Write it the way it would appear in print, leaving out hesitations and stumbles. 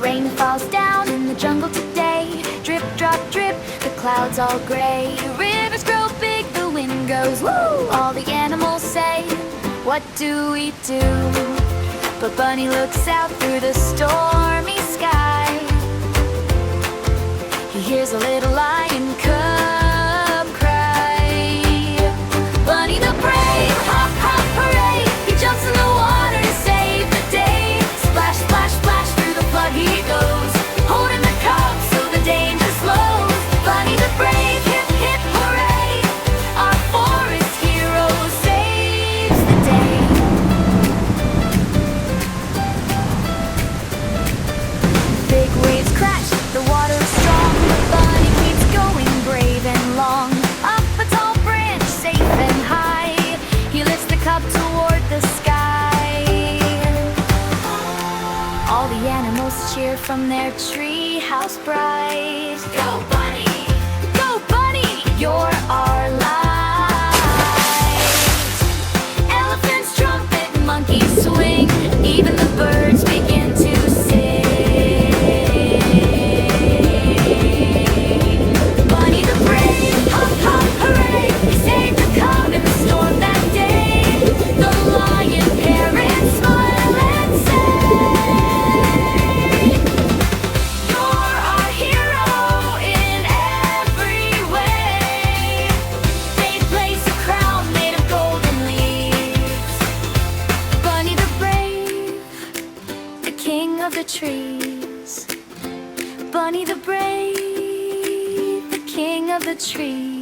Rain falls down in the jungle today. Drip, drop, drip, the clouds all gray. Rivers grow big, the wind goes woo. All the animals say, what do we do? But Bunny looks out through the stormy sky. He hears a little lion cub cry. Bunny the brave, hop, hop, hooray. He jumps in the water to save the day. Splash, splash, splash, through the flood he goes, holding the cub so the danger slows. Bunny the brave, hip, hip, hooray. Our forest hero saves the day. Big waves crash, the water is strong. The bunny keeps going brave and long. Up a tall branch, safe and high, he lifts the cup toward the sky. All the animals cheer from their tree house bright. Go bunny! Go bunny! You're our light. Elephants trumpet, monkeys swing, even the birds begin to sing. Bunny the brave, hop, hop, hooray. He saved the cub in the storm that day. The lion parents smile and say, you're our hero in every way. They place a crown made of golden leaves. Bunny the brave, the king of the trees. Bunny the brave, the king of the trees.